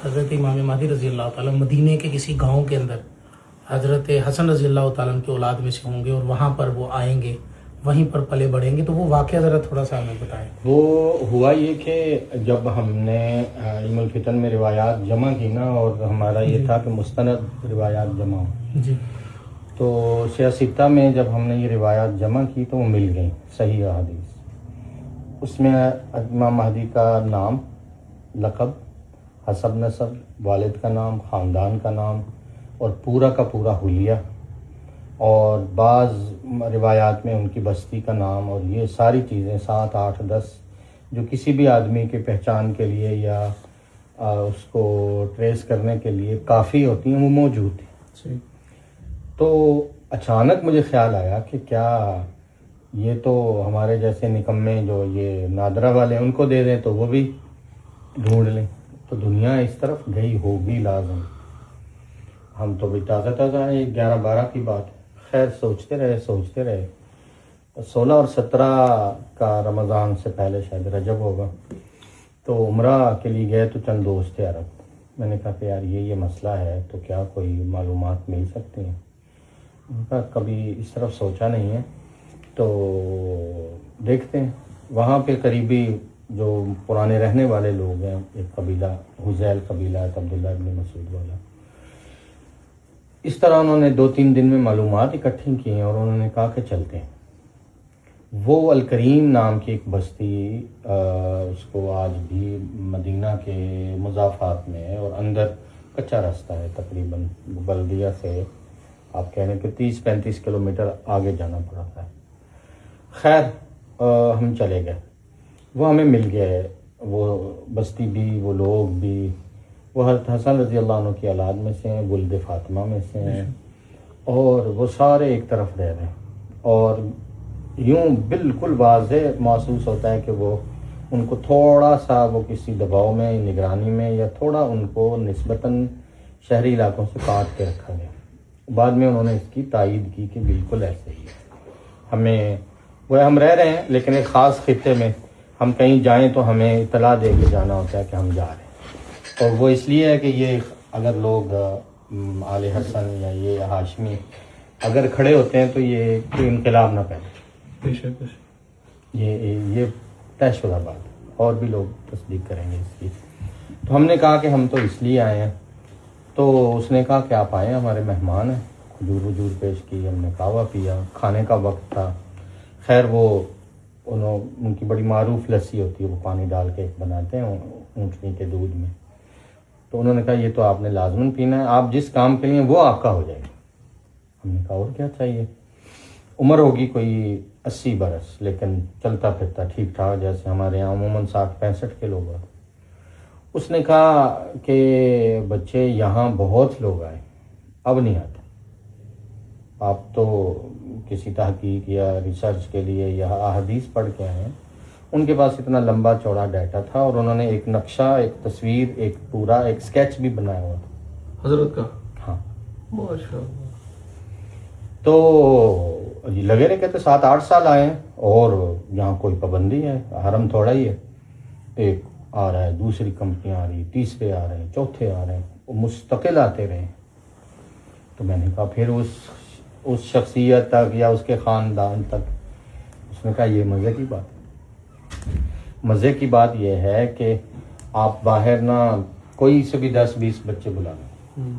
حضرت امام مہدی رضی اللہ تعالیٰ مدینے کے کسی گاؤں کے اندر حضرت حسن رضی اللہ تعالیٰ کی اولاد میں سے ہوں گے اور وہاں پر وہ آئیں گے، وہیں پر پلے بڑھیں گے، تو وہ واقعہ ذرا تھوڑا سا ہمیں بتائیں۔ وہ ہوا یہ کہ جب ہم نے علم الفتن میں روایات جمع کی نا، اور ہمارا یہ تھا کہ مستند روایات جمع ہوں، جی تو سیاستہ میں جب ہم نے یہ روایات جمع کی تو وہ مل گئیں صحیح احادیث۔ اس میں امام مہدی کا نام، لقب، حسب نسب، والد کا نام، خاندان کا نام اور پورا کا پورا حلیہ، اور بعض روایات میں ان کی بستی کا نام، اور یہ ساری چیزیں 7 8 10 جو کسی بھی آدمی کے پہچان کے لیے یا اس کو ٹریس کرنے کے لیے کافی ہوتی ہیں، وہ موجود تھیں۔ تو اچانک مجھے خیال آیا کہ کیا یہ تو ہمارے جیسے نکمے جو یہ نادرہ والے ان کو دے دیں تو وہ بھی ڈھونڈ لیں، تو دنیا اس طرف گئی ہوگی لازم۔ ہم تو بھی تازہ ہیں، 11 12 کی بات ہے۔ خیر سوچتے رہے 16 اور 17 کا رمضان سے پہلے شاید رجب ہوگا، تو عمرہ کے لیے گئے تو چند دوست تھے عرب۔ میں نے کہا کہ یار یہ مسئلہ ہے، تو کیا کوئی معلومات مل سکتی ہیں؟ ان کا کبھی اس طرف سوچا نہیں ہے، تو دیکھتے ہیں۔ وہاں پہ قریبی جو پرانے رہنے والے لوگ ہیں، ایک قبیلہ حزیل قبیلہ ہے، عبداللہ ابن مسعود والا، اس طرح انہوں نے 2-3 دن میں معلومات اکٹھی کی ہیں اور انہوں نے کہا کہ چلتے ہیں۔ وہ الکریم نام کی ایک بستی، اس کو آج بھی مدینہ کے مضافات میں ہے، اور اندر کچا راستہ ہے، تقریباً بلدیہ سے آپ کہہ رہے ہیں کہ 30-35 کلومیٹر آگے جانا پڑتا ہے۔ خیر ہم چلے گئے، وہ ہمیں مل گئے، وہ بستی بھی، وہ لوگ بھی۔ وہ حضرت حسن رضی اللہ عنہ کی اولاد میں سے ہیں، ولد فاطمہ میں سے ہیں، اور وہ سارے ایک طرف رہ رہے ہیں، اور یوں بالکل واضح محسوس ہوتا ہے کہ وہ ان کو تھوڑا سا وہ کسی دباؤ میں، نگرانی میں، یا تھوڑا ان کو نسبتاً شہری علاقوں سے کاٹ کے رکھا گیا۔ بعد میں انہوں نے اس کی تائید کی کہ بالکل ایسے ہی ہے، ہم رہ رہے ہیں لیکن ایک خاص خطے میں، ہم کہیں جائیں تو ہمیں اطلاع دے کے جانا ہوتا ہے کہ ہم جا رہے ہیں۔ اور وہ اس لیے ہے کہ یہ اگر لوگ آل حسن یا یہ ہاشمی اگر کھڑے ہوتے ہیں تو یہ کوئی انقلاب نہ پہلے، یہ طے شدہ بات ہے، اور بھی لوگ تصدیق کریں گے اس کی۔ تو ہم نے کہا کہ ہم تو اس لیے آئے ہیں، تو اس نے کہا کہ آپ آئیں، ہمارے مہمان ہیں۔ کھجور وجور پیش کی، ہم نے قہوہ پیا، کھانے کا وقت تھا۔ خیر وہ ان کی بڑی معروف لسی ہوتی ہے، وہ پانی ڈال کے بناتے ہیں اونٹنی کے دودھ میں، تو انہوں نے کہا یہ تو آپ نے لازماً پینا ہے، آپ جس کام کے لیے وہ آپ کا ہو جائے گا۔ ہم نے کہا اور کیا چاہیے؟ عمر ہوگی کوئی 80 برس، لیکن چلتا پھرتا ٹھیک ٹھاک، جیسے ہمارے یہاں عموماً 60-65 کے لوگ ہیں۔ اس نے کہا کہ بچے یہاں بہت لوگ آئے، اب نہیں آتے، آپ تو کسی تحقیق یا ریسرچ کے لیے یا احادیث پڑھ کے آئے ہیں۔ ان کے پاس اتنا لمبا چوڑا ڈیٹا تھا، اور انہوں نے ایک نقشہ، ایک تصویر، ایک پورا ایک سکیچ بھی بنایا ہوا تھا حضرت کا۔ ہاں، ماشاءاللہ۔ تو یہ لگے رہے، کہتے 7-8 سال آئے ہیں، اور یہاں کوئی پابندی ہے، حرم تھوڑا ہی ہے، ایک آ رہا ہے، دوسری کمپنیاں آ رہی، تیسرے آ رہے ہیں، چوتھے آ رہے ہیں، وہ مستقل آتے رہے۔ تو میں نے کہا پھر اس شخصیت تک یا اس کے خاندان تک، اس نے کہا یہ مزے کی بات ہے۔ مزے کی بات یہ ہے کہ آپ باہر نہ کوئی سے بھی 10-20 بچے بلا لیں،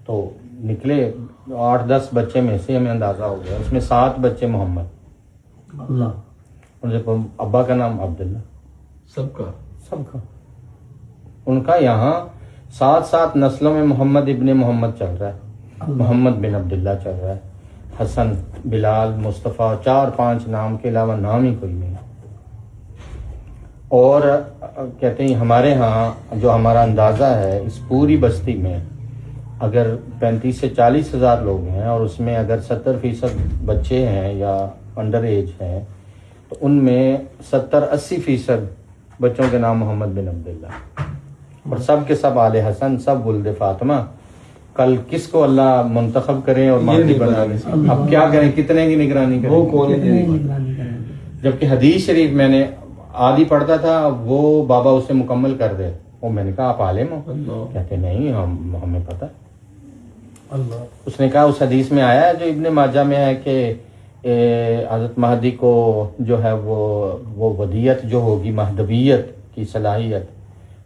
تو نکلے 8-10 بچے میں سے ہمیں اندازہ ہو گیا، اس میں 7 بچے محمد، اللہ، ان سے ابا کا نام عبداللہ، سب کا ان کا یہاں 7 نسلوں میں محمد ابن محمد چل رہا ہے، محمد بن عبداللہ چل رہا ہے، حسن، بلال، مصطفیٰ، 4-5 نام کے علاوہ نام ہی کوئی نہیں۔ اور کہتے ہیں ہمارے ہاں جو ہمارا اندازہ ہے، اس پوری بستی میں اگر 35 سے 40 ہزار لوگ ہیں، اور اس میں اگر 70% بچے ہیں یا انڈر ایج ہیں، تو ان میں 70-80% بچوں کے نام محمد بن عبداللہ، اور سب کے سب آل حسن، سب ولد فاطمہ۔ کل کس کو اللہ منتخب کریں اور مہدی بنا لیں، اب کیا کریں، کتنے کی نگرانی کریں، وہ کون ہے؟ جبکہ حدیث شریف میں نے آدھی پڑھتا تھا، وہ بابا اسے مکمل کر دے، وہ میں نے کہا آپ عالم ہو؟ اللہ کہتے نہیں ہمیں پتہ ہے۔ اللہ اس نے کہا اس حدیث میں آیا ہے جو ابن ماجہ میں ہے کہ حضرت مہدی کو جو ہے وہ ودیت جو ہوگی، مہدویت کی صلاحیت،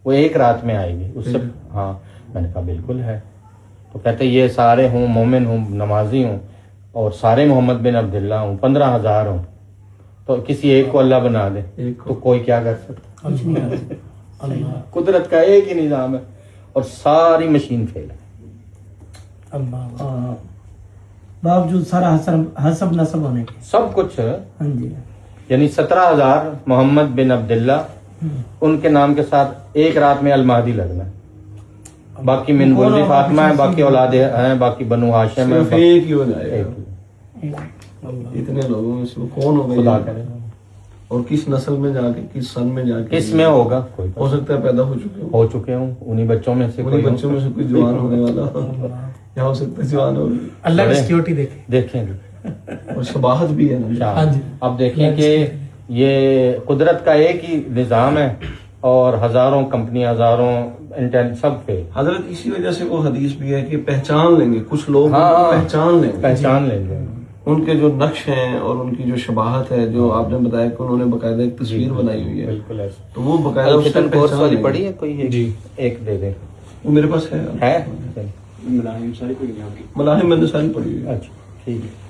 وہ ایک رات میں آئے گی اس سے۔ ہاں میں نے کہا بالکل ہے۔ تو کہتے یہ سارے ہوں مومن ہوں، نمازی ہوں، اور سارے محمد بن عبداللہ ہوں، 15,000 ہوں، تو کسی ایک کو اللہ بنا دے ایک کو۔ تو کوئی کیا کر سکتا؟ اللہ قدرت کا ایک ہی نظام ہے اور ساری مشین فیل ہے۔ اللہ باوجود سارا حسب نسب ہونے کے۔ سب کچھ ہے، ہاں جی یعنی 17,000 محمد بن عبداللہ ان کے نام کے ساتھ ایک رات میں المہدی لگنا ہے۔ باقی من ولد فاطمہ ہے، باقی اولاد ہیں، باقی بنو ہاشم ہے، صرف ایک ہی بنائے ایک گا۔ ہی۔ اتنے لوگوں میں سے وہ کون ہوگا؟ خدا یہ؟ کرے اور کس نسل میں جا کے، کس سن میں جا کے کس میں ہوگا کوئی ہو سکتا ہے پیدا ہو چکے ہوں، ہو چکے ہوں، انہی بچوں میں سے انہیں کوئی بچوں میں سے کوئی جوان ہونے والا ہو، یا ہو سکتا ہے جوان ہو، اللہ کی بڑے- سیکیورٹی دیکھیں۔ دیکھیں گے اور شباہت بھی ہے نا۔ ہاں جی۔ اب دیکھیں کہ یہ قدرت کا ایک ہی نظام ہے اور ہزاروں کمپنی، ہزاروں انٹرنیٹ سب پہ حضرت اسی وجہ سے وہ حدیث بھی ہے کہ پہچان لیں گے کچھ لوگ، ہاں، ان کو پہچان لیں گے، پہچان لیں گے۔ ان کے جو نقش ہیں اور ان کی جو شباہت ہے، جو آپ نے بتایا کہ انہوں نے باقاعدہ ایک تصویر بنائی ہوئی ہے، بالکل ایسا۔ تو وہ باقاعدہ اس سے الفتن کورس پہچان والی لیں گے۔ پڑھی ہے کوئی؟ ایک دے دیں۔ وہ میرے پاس ہے، ہے؟ ملاحم میں نے ساری پڑھی ہوئی ہے۔ اچھا ٹھیک ہے۔